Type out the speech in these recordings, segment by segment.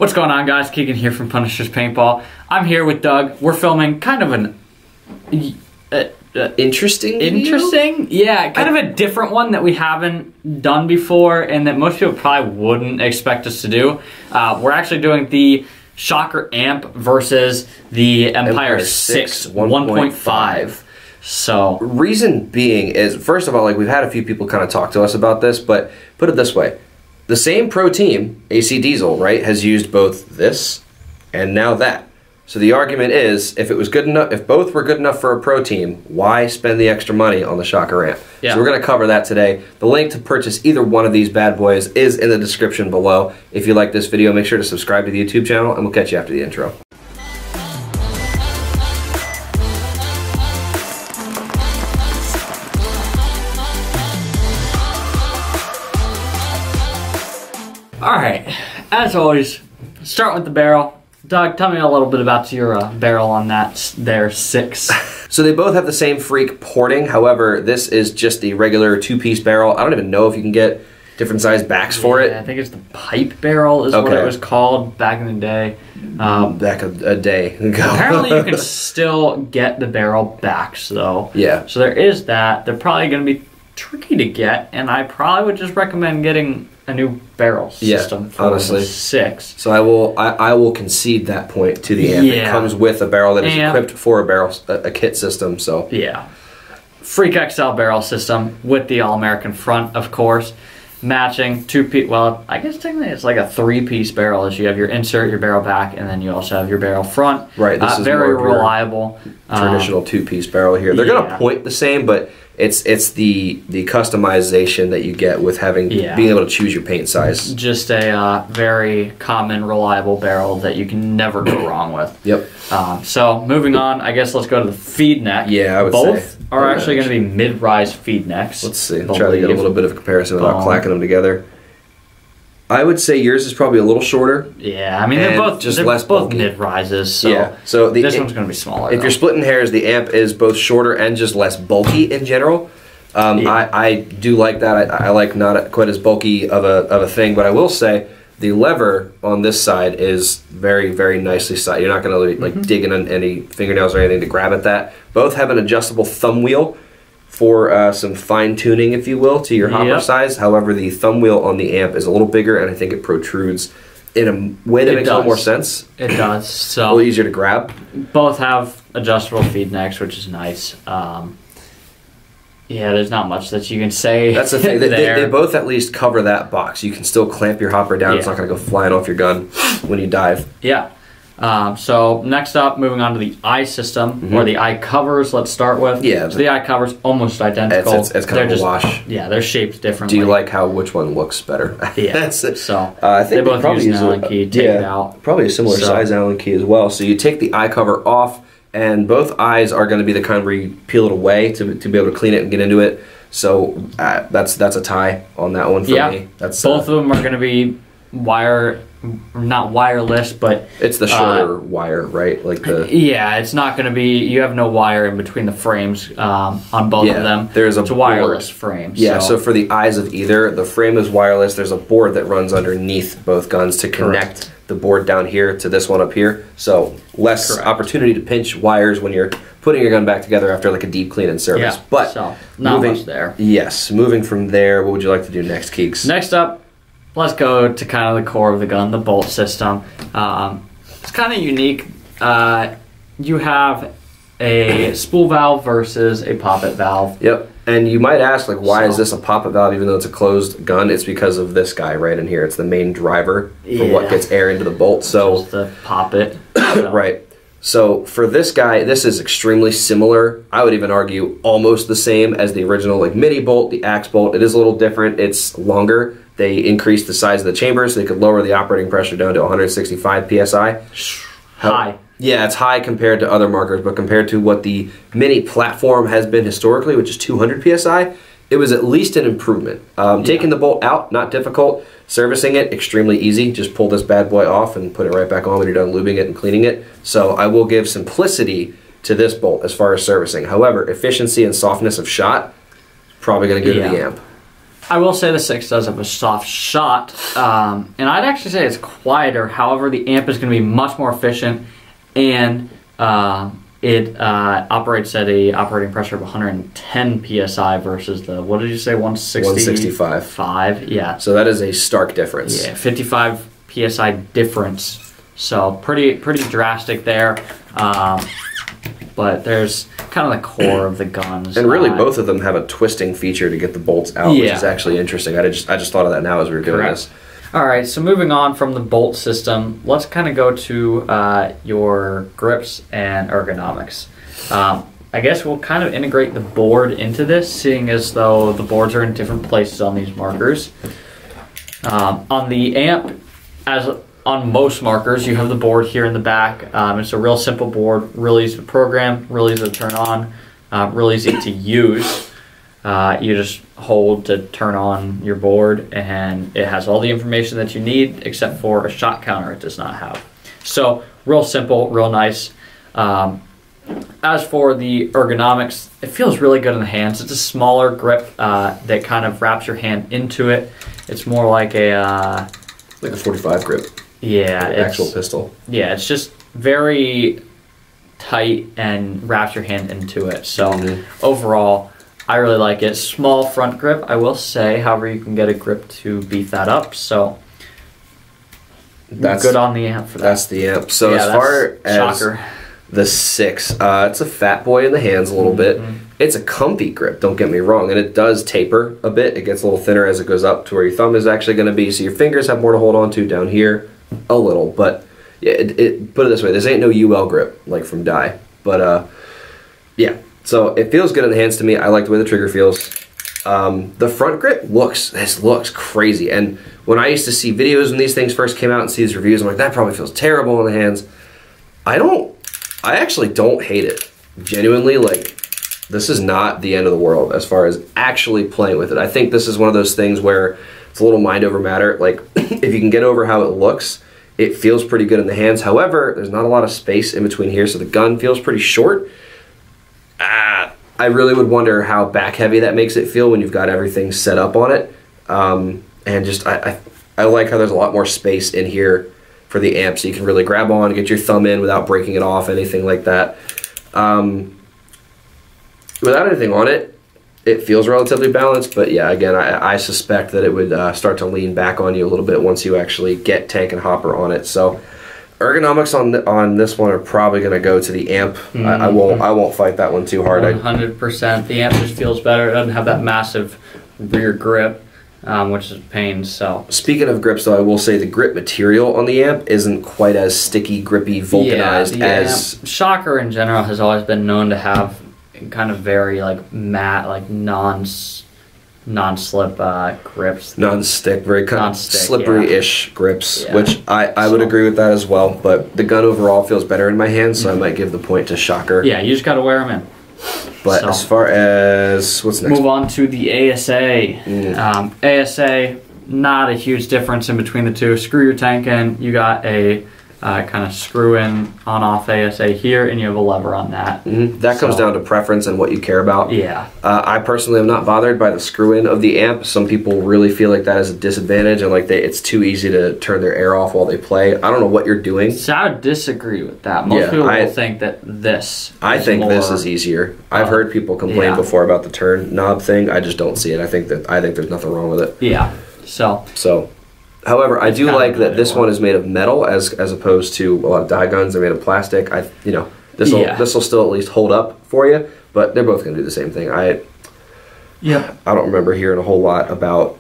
What's going on, guys? Keegan here from Punisher's Paintball. I'm here with Doug. We're filming kind of an interesting, yeah, kind of a different one that we haven't done before, and that most people probably wouldn't expect us to do. We're actually doing the Shocker Amp versus the Empire SYX 1.5. So, reason being is, first of all, like, we've had a few people kind of talk to us about this, but put it this way. The same pro team, AC Diesel, right, has used both this and now that. So the argument is, if it was good enough, if both were good enough for a pro team, why spend the extra money on the Shocker Amp? Yeah. So we're going to cover that today. The link to purchase either one of these bad boys is in the description below. If you like this video, make sure to subscribe to the YouTube channel, and we'll catch you after the intro. Alright, as always, start with the barrel. Doug, tell me a little bit about your barrel on that there Syx. So they both have the same freak porting, however, this is just the regular two-piece barrel. I don't even know if you can get different size backs for it. I think it's the pipe barrel is what it was called back in the day. Back a day ago. Apparently you can still get the barrel backs though. Yeah. So there is that. They're probably going to be tricky to get, and I probably would just recommend getting a new barrel system for honestly. the Syx. So I will concede that point to the amp. It comes with a barrel that is equipped for a barrel, a kit system. So yeah, Freak XL barrel system with the All-American front, of course. Matching two-piece. Well, I guess technically it's like a three-piece barrel. As you have your insert, your barrel back, and then you also have your barrel front. Right. This is very more reliable. Traditional two-piece barrel here. They're gonna point the same, but it's the customization that you get with having being able to choose your paint size. Just a very common, reliable barrel that you can never go wrong with. Yep. So moving on, I guess let's go to the feed neck. Yeah, I would say both are actually going to be mid-rise feed necks. Let's see. Try to get a little bit of a comparison without clacking them together. I would say yours is probably a little shorter. Yeah, I mean they're both mid-rises. So yeah. So this one's going to be smaller. If you're splitting hairs, the amp is both shorter and just less bulky in general. I do like that. I like not quite as bulky of a thing, but I will say the lever on this side is very, very nicely sized. You're not going to like dig in on any fingernails or anything to grab at that. Both have an adjustable thumb wheel for some fine tuning, if you will, to your hopper size. However, the thumb wheel on the amp is a little bigger, and I think it protrudes in a way that makes a little more sense. It does. So a little easier to grab. Both have adjustable feed necks, which is nice. Yeah, there's not much that you can say. That's the thing. They both at least cover that box. You can still clamp your hopper down. It's not going to go flying off your gun when you dive. Yeah. So next up, moving on to the eye system, or the eye covers, let's start with. Yeah. So the eye covers, almost identical. It's kind of a wash. Yeah, they're shaped differently. Do you like which one looks better? Yeah. So I think they both use an Allen key, take it out. Probably a similar size Allen key as well. So you take the eye cover off, and both eyes are going to be the kind where you peel it away to be able to clean it and get into it. So that's a tie on that one for me. That's both of them are going to be not wireless, but it's the shorter wire, right? Like the it's not going to be. You have no wire in between the frames on both of them. There's a wireless frame. Yeah, so for the eyes of either, the frame is wireless. There's a board that runs underneath both guns to connect the board down here to this one up here. So less opportunity to pinch wires when you're putting your gun back together after like a deep clean and service. Yeah, but so not much there. Yes, moving from there, what would you like to do next, Keeks? Next up, let's go to kind of the core of the gun, the bolt system. It's kind of unique. You have a spool valve versus a poppet valve. Yep. And you might ask, like, why is this a poppet valve even though it's a closed gun? It's because of this guy right in here. It's the main driver for what gets air into the bolt. So just the poppet. Right. So for this guy, this is extremely similar. I would even argue almost the same as the original like mini bolt, the axe bolt. It is a little different. It's longer. They increased the size of the chamber so they could lower the operating pressure down to 165 psi. High. Yeah, it's high compared to other markers, but compared to what the mini platform has been historically, which is 200 psi, it was at least an improvement. Taking the bolt out, not difficult. Servicing it, extremely easy. Just pull this bad boy off and put it right back on when you're done lubing it and cleaning it. So I will give simplicity to this bolt as far as servicing. However, efficiency and softness of shot, probably going to go to the amp. I will say the Syx does have a soft shot, and I'd actually say it's quieter. However, the amp is going to be much more efficient, and it operates at a operating pressure of 110 psi versus the, what did you say, 165. 5, yeah. So that is a stark difference. Yeah, 55 psi difference. So pretty drastic there. But there's kind of the core of the guns. And really, both of them have a twisting feature to get the bolts out, which is actually interesting. I just thought of that now as we were doing this. All right, so moving on from the bolt system, let's kind of go to your grips and ergonomics. I guess we'll kind of integrate the board into this, seeing as though the boards are in different places on these markers. On the amp, as on most markers, you have the board here in the back. It's a real simple board, really easy to program, really easy to turn on, really easy to use. You just hold to turn on your board, and it has all the information that you need except for a shot counter it does not have. So real simple, real nice. As for the ergonomics, it feels really good in the hands. It's a smaller grip that kind of wraps your hand into it. It's more like a 45 grip. Yeah, like actual pistol. Yeah, it's just very tight and wraps your hand into it. So overall, I really like it. Small front grip, I will say. However, you can get a grip to beef that up. So that's good on the amp for that. That's the amp. So as far as the Syx, it's a fat boy in the hands a little bit. It's a comfy grip, don't get me wrong, and it does taper a bit. It gets a little thinner as it goes up to where your thumb is actually going to be, so your fingers have more to hold on to down here a little. But yeah, put it this way, this ain't no UL grip like from Dye. But yeah, so it feels good in the hands to me. I like the way the trigger feels. The front grip looks crazy, and when I used to see videos when these things first came out and see these reviews, I'm like, that probably feels terrible in the hands. I actually don't hate it. Genuinely, like, this is not the end of the world as far as actually playing with it. I think this is one of those things where it's a little mind over matter. Like, if you can get over how it looks, it feels pretty good in the hands. However, there's not a lot of space in between here, so the gun feels pretty short. I really would wonder how back heavy that makes it feel when you've got everything set up on it. And just, I like how there's a lot more space in here for the amp, so you can really grab on, get your thumb in without breaking it off, anything like that. Without anything on it, it feels relatively balanced, but yeah, again, I suspect that it would start to lean back on you a little bit once you actually get tank and hopper on it. So ergonomics on this one are probably going to go to the amp. I won't fight that one too hard. 100%. The amp just feels better. It doesn't have that massive rear grip, which is a pain. So speaking of grips, though, I will say the grip material on the amp isn't quite as sticky, grippy, vulcanized as Shocker in general has always been known to have kind of very like matte, like non-slip grips. Non-stick, very kind of slippery-ish grips, which I would agree with that as well. But the gun overall feels better in my hands, so I might give the point to Shocker. Yeah, you just got to wear them in. But as far as what's next? Move on to the ASA. ASA, not a huge difference in between the two. Screw your tank in. You got a kind of screw in on-off ASA here, and you have a lever on that. That comes down to preference and what you care about. Yeah. I personally am not bothered by the screw in of the amp. Some people really feel like that is a disadvantage, and like it's too easy to turn their air off while they play. I don't know what you're doing. So I would disagree with that. Most people will think that this. This is easier. I've heard people complain before about the turn knob thing. I just don't see it. I think there's nothing wrong with it. Yeah. So. However, I do like that this one is made of metal as opposed to a lot of Dye guns. They're made of plastic. This will still at least hold up for you, but they're both going to do the same thing. I don't remember hearing a whole lot about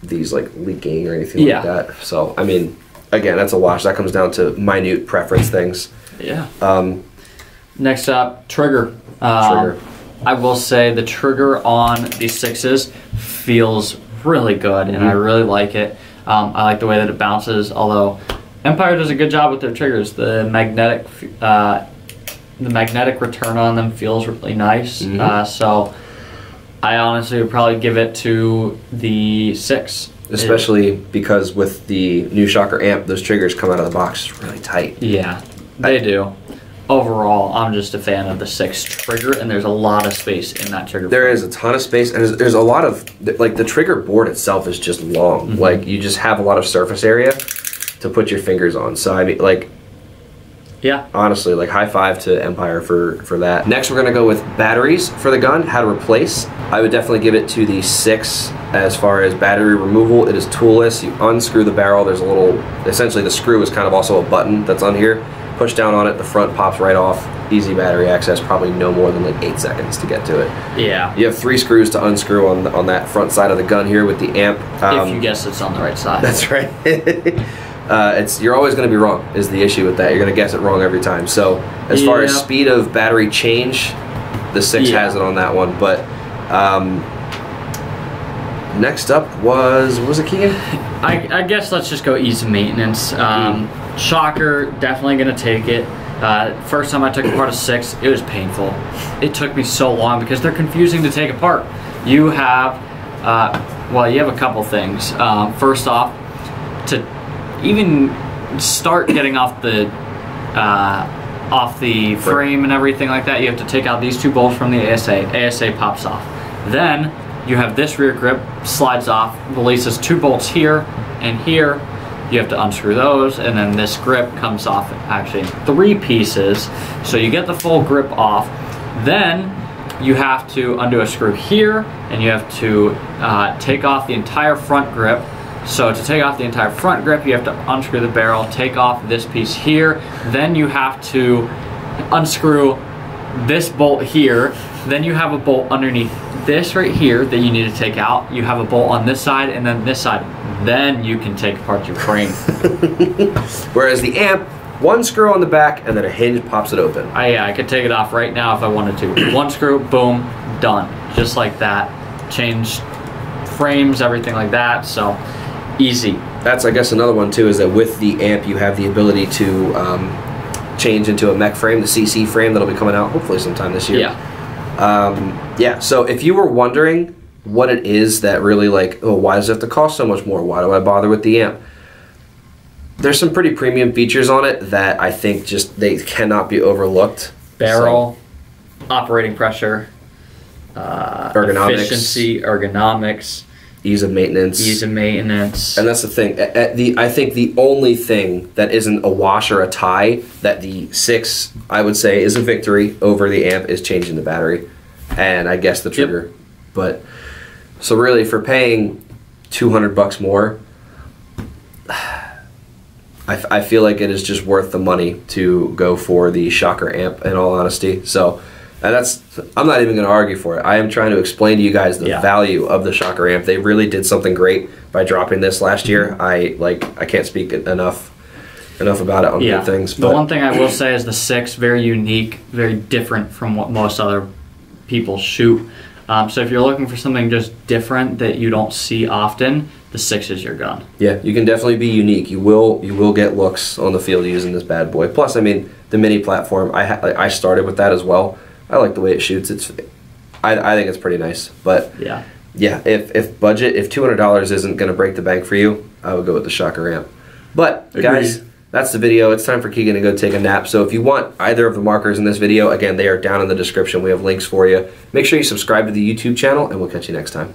these like leaking or anything like that. So I mean, again, that's a wash. That comes down to minute preference things. Yeah. Next up, trigger. I will say the trigger on these Syxes feels really good, and I really like it. I like the way that it bounces, although Empire does a good job with their triggers. The magnetic return on them feels really nice. So I honestly would probably give it to the Syx. Especially because with the new Shocker amp, those triggers come out of the box really tight. Yeah, they do. overall, I'm just a fan of the Syx trigger, and there's a lot of space in that trigger. There is a ton of space, and there's a lot of, like, the trigger board itself is just long. Like, you just have a lot of surface area to put your fingers on. So, I mean, like, yeah, honestly, like, high five to Empire for that. Next, we're gonna go with batteries for the gun, how to replace. I would definitely give it to the Syx as far as battery removal. It is toolless. You unscrew the barrel. There's a little, essentially the screw is kind of also a button that's on here. Push down on it, the front pops right off. Easy battery access, probably no more than like 8 seconds to get to it. Yeah. You have 3 screws to unscrew on that front side of the gun here with the amp. If you guess it's on the right side. That's right. You're always going to be wrong is the issue with that. You're going to guess it wrong every time. So as far as speed of battery change, the Syx has it on that one. But next up was, what was it, Keegan? I guess let's just go easy maintenance. Shocker, definitely gonna take it. First time I took apart a Syx, it was painful. It took me so long because they're confusing to take apart. You have, well, you have a couple things. First off, to even start getting off the frame and everything like that, you have to take out these 2 bolts from the ASA. ASA pops off. Then you have this rear grip, slides off, releases 2 bolts here and here. You have to unscrew those, and then this grip comes off actually in 3 pieces. So you get the full grip off. Then you have to undo a screw here, and you have to take off the entire front grip. So to take off the entire front grip, you have to unscrew the barrel, take off this piece here. Then you have to unscrew this bolt here. Then you have a bolt underneath this right here that you need to take out. You have a bolt on this side and then this side. Then you can take apart your frame. Whereas the amp, 1 screw on the back and then a hinge pops it open. Yeah, I could take it off right now if I wanted to. 1 screw, boom, done. Just like that. Change frames, everything like that. So easy. That's, I guess, another one too, is that with the amp you have the ability to change into a mech frame, the CC frame that'll be coming out hopefully sometime this year. Yeah. So if you were wondering what it is that really, like, oh, why does it have to cost so much more? Why do I bother with the amp? There's some pretty premium features on it that I think just they cannot be overlooked. Barrel, operating pressure, ergonomics, efficiency, ergonomics, ease of maintenance. Ease of maintenance. And that's the thing. I think the only thing that isn't a wash or a tie that the Syx, I would say, is a victory over the amp is changing the battery. And I guess the trigger. Yep. But, so really, for paying $200 more, I feel like it is just worth the money to go for the Shocker amp, in all honesty. So, and I'm not even going to argue for it. I am trying to explain to you guys the value of the Shocker amp. They really did something great by dropping this last year. I can't speak enough about it on good things. But the one thing I will say is the Syx, very unique, very different from what most other people shoot. So if you're looking for something just different that you don't see often, the Syx is your gun. Yeah, you can definitely be unique. You will get looks on the field using this bad boy. Plus, I mean, the mini platform, I started with that as well. I like the way it shoots. I think it's pretty nice. But yeah, if $200 isn't going to break the bank for you, I would go with the Shocker amp. But guys, that's the video. It's time for Keegan to go take a nap. So if you want either of the markers in this video, again, they are down in the description. We have links for you. Make sure you subscribe to the YouTube channel, and we'll catch you next time.